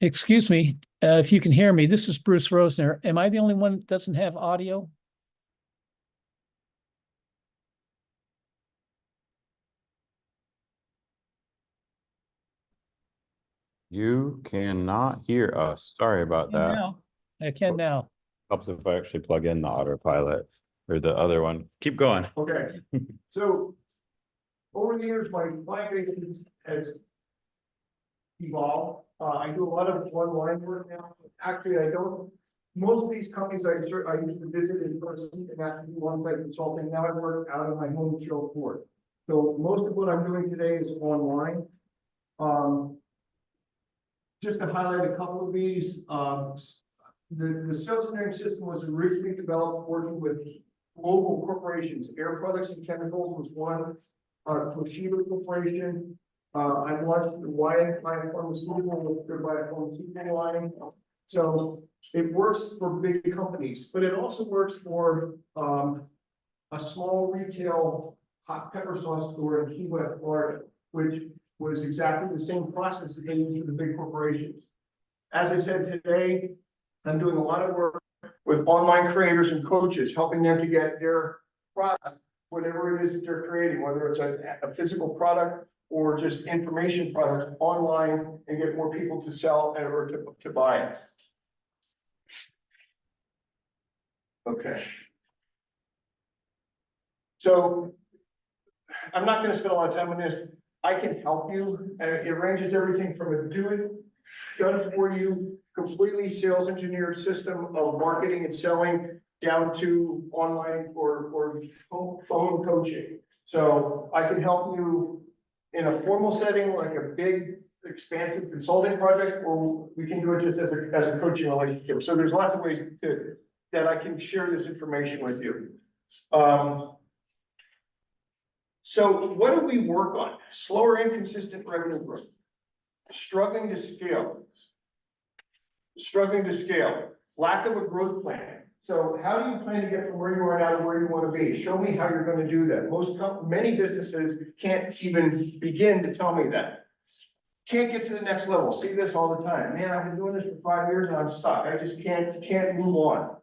Excuse me, if you can hear me, this is Bruce Rosner. Am I the only one that doesn't have audio? You cannot hear us. Sorry about And that. now, I can now. Helps if I actually plug in the autopilot or the other one. Keep going. Okay, so over the years, my client base has evolved. I do a lot of online work now. Actually, I don't, most of these companies I used to visit in person and actually do on-site consulting. Now I work out of my home in Shreveport. So most of what I'm doing today is online. Just to highlight a couple of these, the sales engineering system was originally developed working with global corporations. Air Products and Chemicals was one, Toshiba Corporation. I launched the Wyeth Biopharmaceutical with their biopharmaceutical line. So it works for big companies, but it also works for a small retail hot pepper sauce store in Key West, Florida, which was exactly the same process that they use for the big corporations. As I said today, I'm doing a lot of work with online creators and coaches, helping them to get their product, whatever it is that they're creating, whether it's a physical product or just information product online, and get more people to sell or to buy it. Okay. So I'm not going to spend a lot of time on this. I can help you. It ranges everything from a do it done for you, completely sales engineered system of marketing and selling down to online or phone coaching. So I can help you in a formal setting, like a big, expansive consulting project, or we can do it just as a coaching relationship. So there's lots of ways that I can share this information with you. So what do we work on? Slower, inconsistent revenue growth, struggling to scale, lack of a growth plan. So how do you plan to get from where you are now to where you want to be? Show me how you're going to do that. Many businesses can't even begin to tell me that. Can't get to the next level. See this all the time. Man, I've been doing this for 5 years and I'm stuck. I just can't move on.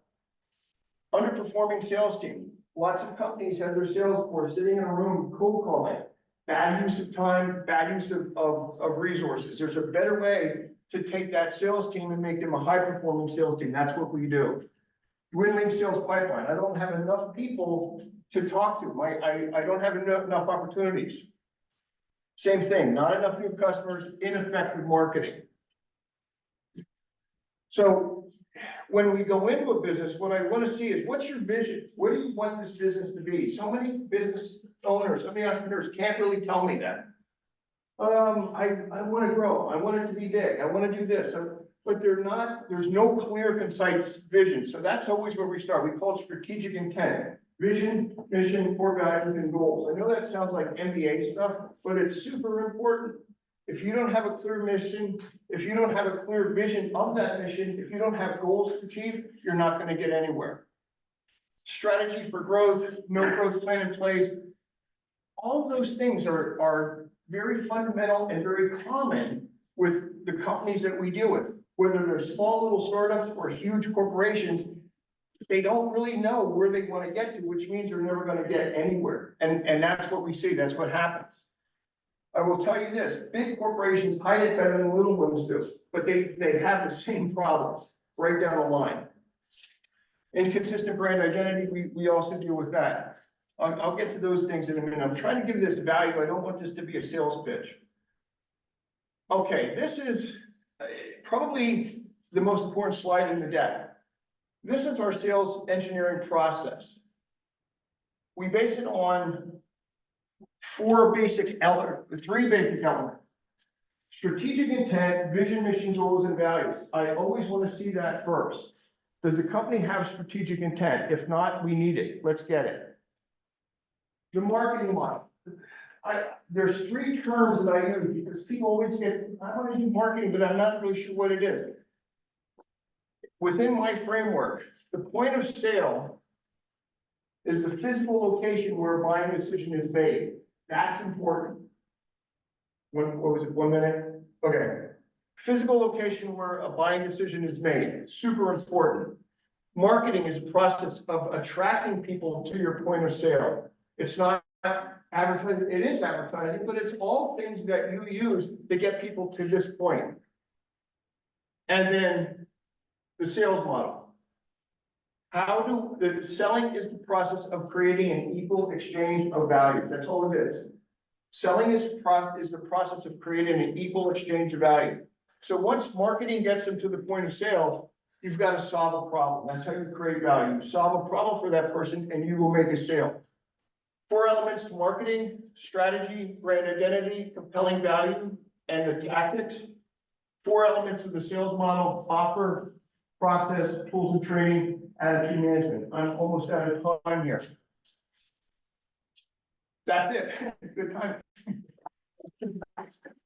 Underperforming sales team. Lots of companies have their sales force sitting in a room cold calling. Bad use of time, bad use of resources. There's a better way to take that sales team and make them a high performing sales team. That's what we do. Dwindling sales pipeline. I don't have enough people to talk to. I don't have enough opportunities. Same thing, not enough new customers, ineffective marketing. So when we go into a business, what I want to see is, what's your vision? What do you want this business to be? So many business owners, so many entrepreneurs can't really tell me that. I want to grow. I want it to be big. I want to do this. But there's no clear, concise vision. So that's always where we start. We call it strategic intent. Vision, mission, core values, and goals. I know that sounds like MBA stuff, but it's super important. If you don't have a clear mission, if you don't have a clear vision of that mission, if you don't have goals to achieve, you're not going to get anywhere. Strategy for growth, no growth plan in place. All of those things are very fundamental and very common with the companies that we deal with. Whether they're small little startups or huge corporations, they don't really know where they want to get to, which means they're never going to get anywhere. And that's what we see. That's what happens. I will tell you this, big corporations hide it better than little ones do, but they have the same problems right down the line. Inconsistent brand identity, we also deal with that. I'll get to those things in a minute. I'm trying to give this value. I don't want this to be a sales pitch. Okay, this is probably the most important slide in the deck. This is our sales engineering process. We base it on three basic elements. Strategic intent, vision, mission, goals, and values. I always want to see that first. Does the company have strategic intent? If not, we need it. Let's get it. The marketing model. There's three terms that I use because people always say, I want to do marketing, but I'm not really sure what it is. Within my framework, the point of sale is the physical location where a buying decision is made. What was it, 1 minute? Okay. Physical location where a buying decision is made, super important. Marketing is a process of attracting people to your point of sale. It's not advertising, it is advertising, but it's all things that you use to get people to this point. And then the sales model. The selling is the process of creating an equal exchange of value. That's all it is. Selling is the process of creating an equal exchange of value. So once marketing gets them to the point of sale, you've got to solve a problem. That's how you create value. You solve a problem for that person and you will make a sale. 4 elements to marketing: strategy, brand identity, compelling value, and the tactics. 4 elements of the sales model: offer, process, tools and training, attitude management. I'm almost out of time here. That's it. Good time.